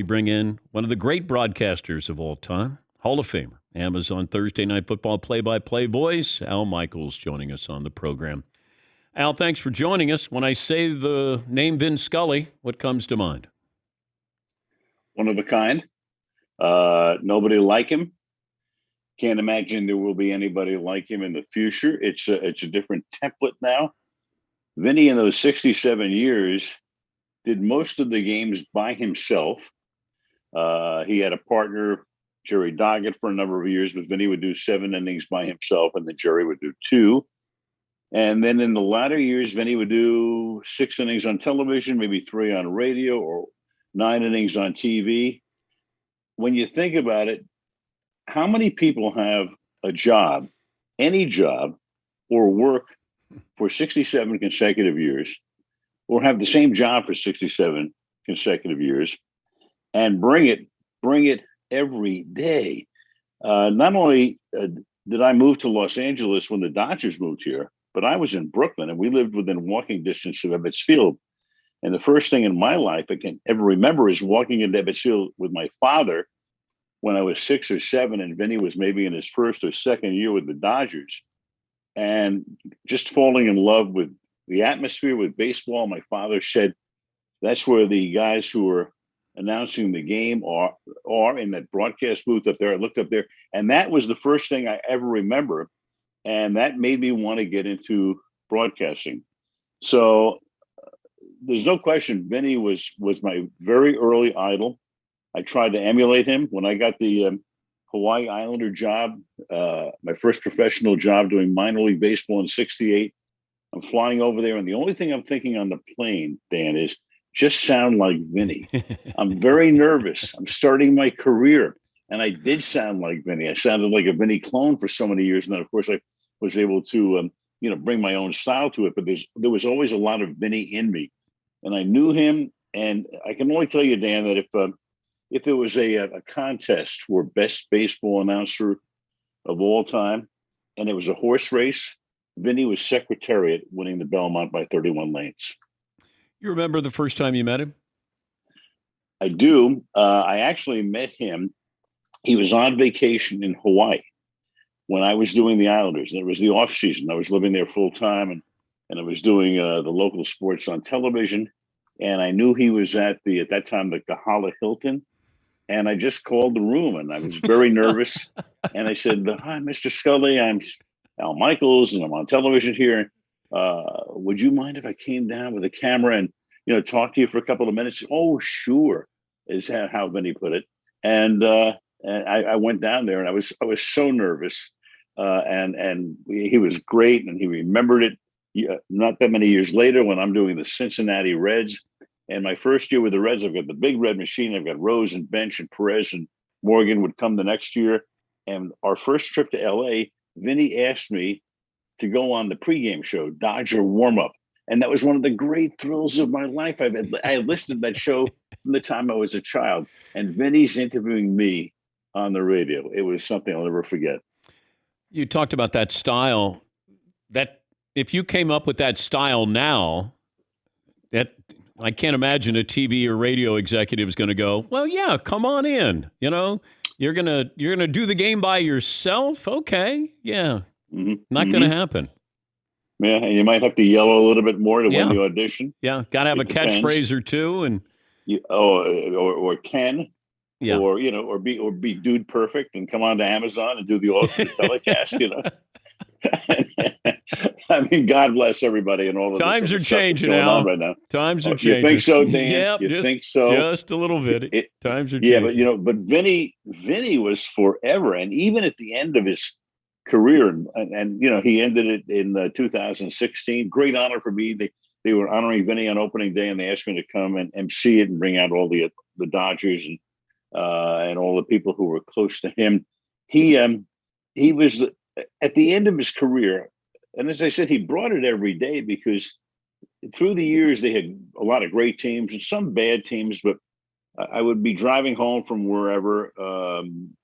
bring in one of the great broadcasters of all time, Hall of Famer, Amazon Thursday Night Football play-by-play voice, Al Michaels, joining us on the program. Al, thanks for joining us. When I say the name Vin Scully, what comes to mind? One of a kind. Nobody like him. Can't imagine there will be anybody like him in the future. It's a different template now. Vinny, in those 67 years, did most of the games by himself. He had a partner, Jerry Doggett, for a number of years, but Vinny would do 7 innings by himself, and then Jerry would do 2. And then in the latter years, Vinny would do 6 innings on television, maybe 3 on radio, or 9 innings on TV. When you think about it, how many people have a job, any job, or work for 67 consecutive years, or have the same job for 67 consecutive years, and bring it every day? Not only did I move to Los Angeles when the Dodgers moved here, but I was in Brooklyn, and we lived within walking distance of Ebbets Field. And the first thing in my life I can ever remember is walking into Ebbets Field with my father when I was 6 or 7, and Vinny was maybe in his first or second year with the Dodgers, and just falling in love with the atmosphere, with baseball. My father said, that's where the guys who are announcing the game are in that broadcast booth up there. I looked up there, and that was the first thing I ever remember. And that made me want to get into broadcasting. So there's no question, Vinny was my very early idol. I tried to emulate him. When I got the Hawaii Islander job, my first professional job doing minor league baseball in '68, I'm flying over there, and the only thing I'm thinking on the plane, Dan, is just sound like Vinny. I'm very nervous. I'm starting my career, and I did sound like Vinny. I sounded like a Vinny clone for so many years, and then, of course, I was able to bring my own style to it. But there was always a lot of Vinny in me, and I knew him. And I can only tell you, Dan, that if there was a contest for best baseball announcer of all time, and it was a horse race, Vinny was Secretariat, winning the Belmont by 31 lanes. You remember the first time you met him? I do. I actually met him. He was on vacation in Hawaii when I was doing the Islanders. And it was the off season. I was living there full time, and I was doing the local sports on television. And I knew he was at that time, the Kahala Hilton. And I just called the room, and I was very nervous. And I said, "Hi, Mr. Scully. I'm Al Michaels, and I'm on television here. Would you mind if I came down with a camera and talk to you for a couple of minutes?" "Oh, sure," is how Vinny put it. And I went down there, and I was so nervous. And he was great, and he remembered it. Not that many years later, when I'm doing the Cincinnati Reds. And my first year with the Reds, I've got the big red machine. I've got Rose and Bench and Perez and Morgan would come the next year. And our first trip to LA, Vinny asked me to go on the pregame show, Dodger Warm-Up. And that was one of the great thrills of my life. I had listened to that show from the time I was a child. And Vinny's interviewing me on the radio. It was something I'll never forget. You talked about that style. That if you came up with that style now, that I can't imagine a TV or radio executive is going to go, "Well, yeah, come on in. You're gonna do the game by yourself. Okay, yeah, not going to happen." Yeah, and you might have to yell a little bit more to win the audition. Yeah, got to have a catchphrase or two, and or Ken, or be dude perfect and come on to Amazon and do the alternate telecast. I mean, God bless everybody and all of times are changing now. Right now. Times are changing. You think so, Dan? Yep, you think so? Just a little bit. Times are changing. Yeah, but Vinny was forever, and even at the end of his career, and he ended it in 2016. Great honor for me. They were honoring Vinny on opening day, and they asked me to come and MC it and bring out all the Dodgers and all the people who were close to him. He was at the end of his career. And as I said, he brought it every day because through the years, they had a lot of great teams and some bad teams, but I would be driving home from wherever, 7,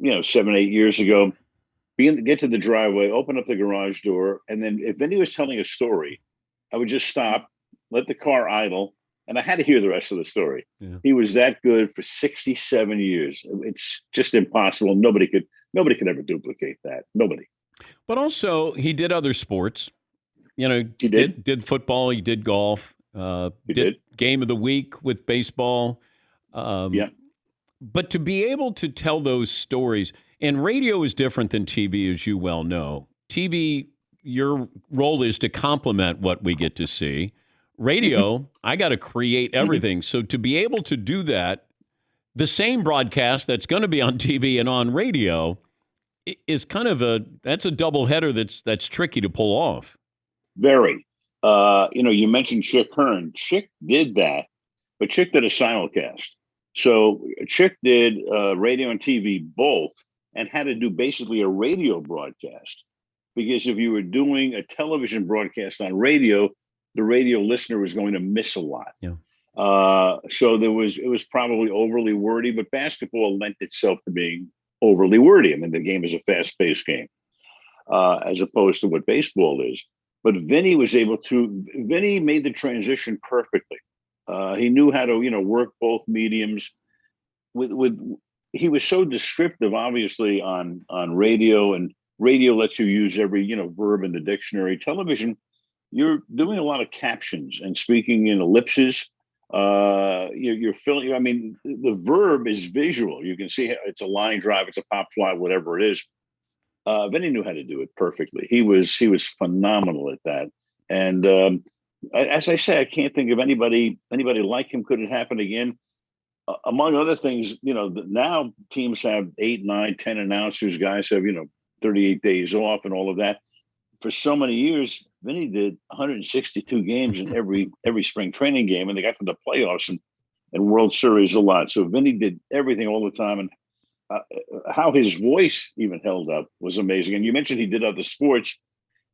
8 years ago, get to the driveway, open up the garage door. And then if Vinny was telling a story, I would just stop, let the car idle, And I had to hear the rest of the story. Yeah. He was that good for 67 years. It's just impossible. Nobody could ever duplicate that. Nobody. But also, he did other sports. You know, He did. did football. He did golf. He Did did. game of the week with baseball. Yeah. But to be able to tell those stories, and radio is different than TV, as you well know. TV, your role is to complement what we get to see. Radio, I got to create everything. So to be able to do that, the same broadcast that's going to be on TV and on radio is kind of that's a double header that's tricky to pull off. Very. You mentioned Chick Hearn. Chick did that, but Chick did a simulcast. So Chick did radio and TV both, and had to do basically a radio broadcast, because if you were doing a television broadcast on radio, the radio listener was going to miss a lot. Yeah. So it was probably overly wordy, but basketball lent itself to being overly wordy. I mean, the game is a fast-paced game, as opposed to what baseball is. But Vinny made the transition perfectly. He knew how to, work both mediums. He was so descriptive, obviously, on radio, and radio lets you use every, verb in the dictionary. Television, you're doing a lot of captions and speaking in ellipses. You're filling. I mean, the verb is visual. You can see it's a line drive, it's a pop fly, whatever it is. Vinny knew how to do it perfectly. He was phenomenal at that. And as I say, I can't think of anybody like him. Could it happen again? Among other things, now teams have 8, 9, 10 announcers. Guys have 38 days off and all of that. For so many years, Vinny did 162 games in every spring training game, and they got to the playoffs and World Series a lot. So Vinny did everything all the time, and how his voice even held up was amazing. And you mentioned he did other sports.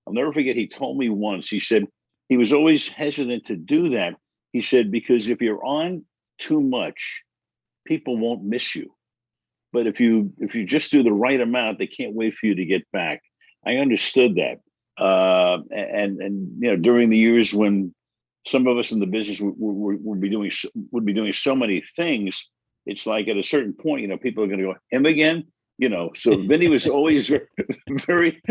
I'll never forget, he told me once, he said he was always hesitant to do that. He said, because if you're on too much, people won't miss you. But if you just do the right amount, they can't wait for you to get back. I understood that. And during the years when some of us in the business would be doing so many things, it's like at a certain point, people are going to go, him again, So Vinny was always very,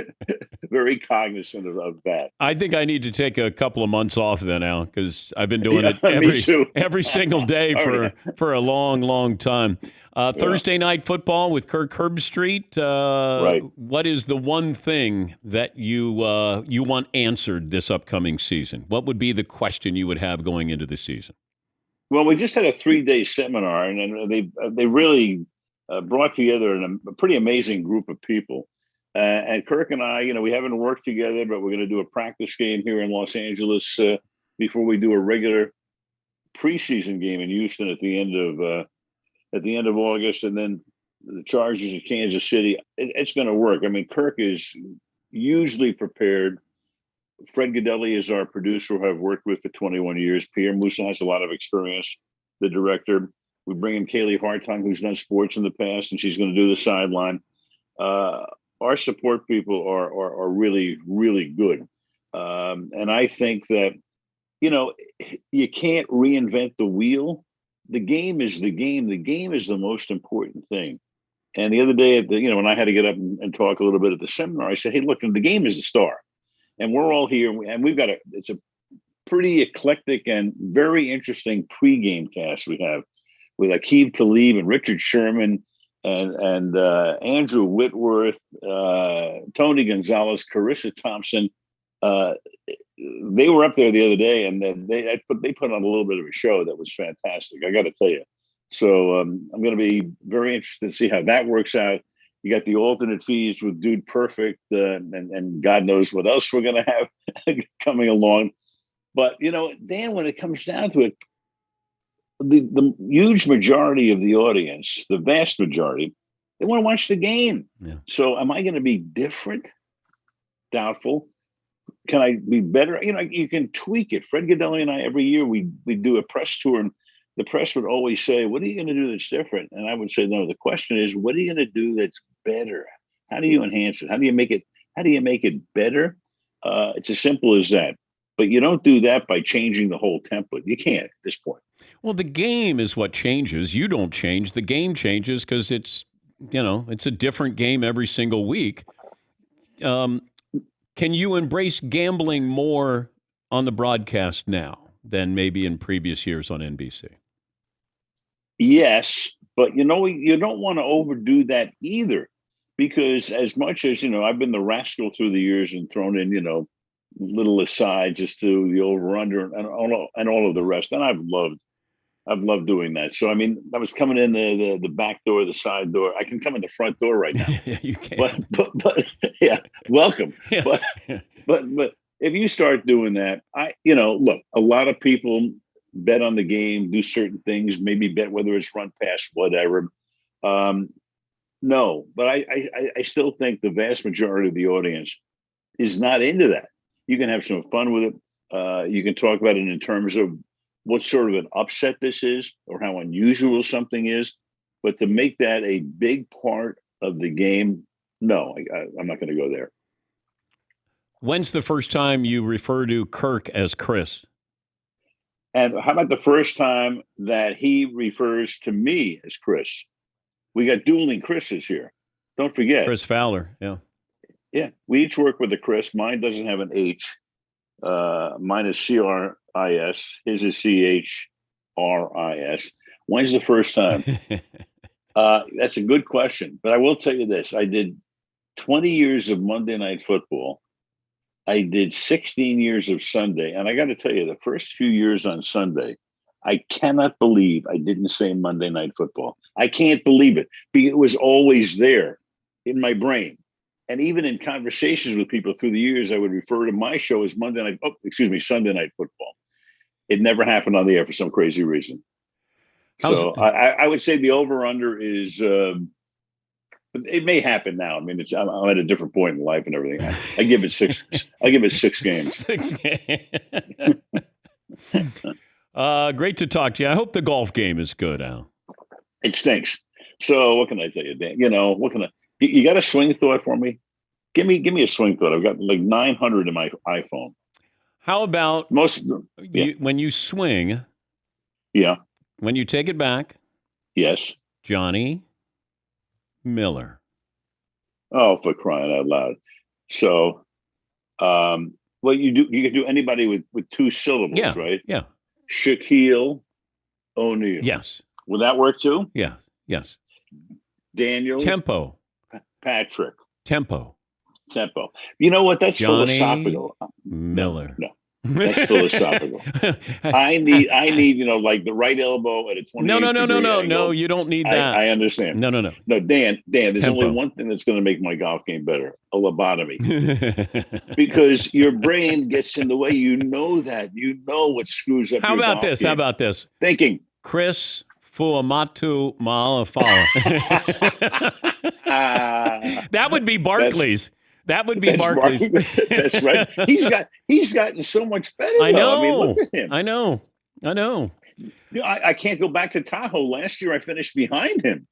very cognizant of that. I think I need to take a couple of months off then, Al, because I've been doing it every single day for a long, long time. Thursday night football with Kirk Herbstreit. Right. What is the one thing that you want answered this upcoming season? What would be the question you would have going into the season? Well, we just had a 3-day seminar, and they really brought together a pretty amazing group of people. And Kirk and I, we haven't worked together, but we're going to do a practice game here in Los Angeles before we do a regular preseason game in Houston at the end of August, and then the Chargers in Kansas City. It's going to work. I mean, Kirk is hugely prepared. Fred Godelli is our producer, who I've worked with for 21 years. Pierre Musa has a lot of experience, the director. We bring in Kaylee Hartung, who's done sports in the past, and she's going to do the sideline. Our support people are really, really good. And I think that, you can't reinvent the wheel. The game is the game. The game is the most important thing. And the other day, when I had to get up and talk a little bit at the seminar, I said, hey, look, the game is the star. And we're all here, and we've got it's a pretty eclectic and very interesting pregame cast we have with Aqib Talib and Richard Sherman and Andrew Whitworth, Tony Gonzalez, Carissa Thompson. They were up there the other day, and they put on a little bit of a show that was fantastic, I got to tell you. So I'm going to be very interested to see how that works out. You got the alternate feeds with Dude Perfect, and God knows what else we're going to have coming along. But, Dan, when it comes down to it, the huge majority of the audience, the vast majority, they want to watch the game. Yeah. So am I going to be different? Doubtful. Can I be better? You can tweak it. Fred Godelli and I, every year we do a press tour, and the press would always say, what are you going to do that's different? And I would say, no, the question is, what are you going to do that's better? How do you enhance it? How do you make it better? It's as simple as that. But you don't do that by changing the whole template. You can't at this point. Well, the game is what changes. You don't change. The game changes because it's a different game every single week. Can you embrace gambling more on the broadcast now than maybe in previous years on NBC? Yes, but you don't want to overdo that either, because as much as I've been the rascal through the years and thrown in little asides as to the over under and all of the rest, and I've loved doing that. So I mean, I was coming in the back door, the side door. I can come in the front door right now. Yeah, you can. But yeah, welcome. Yeah. But if you start doing that, look, a lot of people bet on the game, do certain things, maybe bet whether it's run pass, whatever. No, but I still think the vast majority of the audience is not into that. You can have some fun with it. You can talk about it in terms of what sort of an upset this is or how unusual something is. But to make that a big part of the game, no, I'm not going to go there. When's the first time you refer to Kirk as Chris? And how about the first time that he refers to me as Chris? We got dueling Chris's here. Don't forget. Chris Fowler, yeah. Yeah, we each work with a Chris. Mine doesn't have an H. Mine is C-R-I-S. His is C-H-R-I-S. When's the first time? That's a good question. But I will tell you this. I did 20 years of Monday Night Football. I did 16 years of Sunday. And I got to tell you, the first few years on Sunday, I cannot believe I didn't say Monday Night Football. I can't believe it. It was always there in my brain. And even in conversations with people through the years, I would refer to my show as Sunday Night Football. It never happened on the air for some crazy reason. So I would say the over-under is, it may happen now. I mean, I'm at a different point in life and everything. I give it 6 games. 6 games. Great to talk to you. I hope the golf game is good, Al. It stinks. So what can I tell you, Dan? You got a swing thought for me? Give me a swing thought. I've got like 900 in my iPhone. How about when you swing? Yeah. When you take it back? Yes. Johnny Miller. Oh, for crying out loud. So, you can do anybody with 2 syllables, right? Yeah. Shaquille O'Neal. Yes. Will that work too? Yes. Daniel. Tempo. Patrick. Tempo. You know what? That's Johnny philosophical. Miller. No. That's philosophical. I need, like the right elbow at a 28 No. angle. No, you don't need that. I understand. No. No, Dan, there's Tempo. only one thing that's going to make my golf game better: a lobotomy. Because your brain gets in the way. You know what screws up. How your about golf this? game. How about this? Thinking. Chris Fuamatu Ma'afala. That would be Barkley's. That's right. He's gotten so much better. I know. I mean, look at him. I know. I can't go back to Tahoe. Last year, I finished behind him.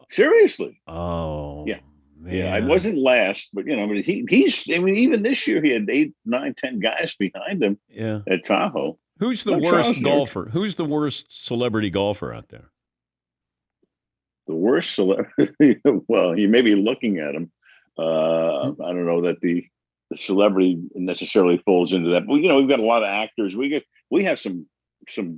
Seriously. Oh, yeah. Man. Yeah, I wasn't last, but he's. I mean, even this year, he had 8, 9, 10 guys behind him. Yeah. At Tahoe. Who's the worst golfer? Who's the worst celebrity golfer out there? The worst celebrity? Well, you may be looking at him. I don't know that the celebrity necessarily falls into that. But we've got a lot of actors. We have some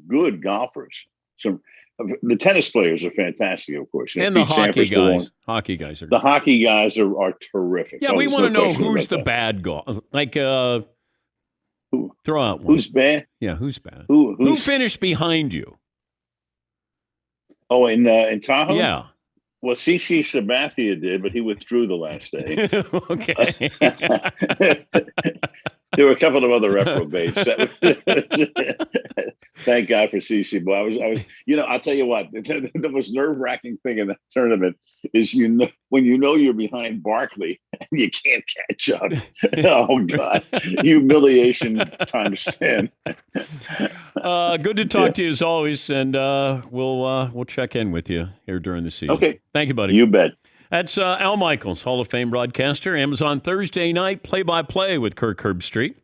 good golfers. The tennis players are fantastic, of course. And the hockey guys. Hockey guys are. The hockey guys are terrific. Yeah, we want to know who's the bad golfer. Like, throw out one. Who's bad? Yeah, who's bad? Who finished behind you? Oh, in Tahoe? Yeah. Well, CC Sabathia did, but he withdrew the last day. Okay. There were a couple of other reprobates. Thank God for CC. But I was, I'll tell you what, the most nerve-wracking thing in that tournament is when you're behind Barkley and you can't catch up. Oh God, humiliation times 10. Good to talk to you as always, and we'll check in with you here during the season. Okay, thank you, buddy. You bet. That's Al Michaels, Hall of Fame broadcaster. Amazon Thursday night play-by-play with Kirk Herbstreit.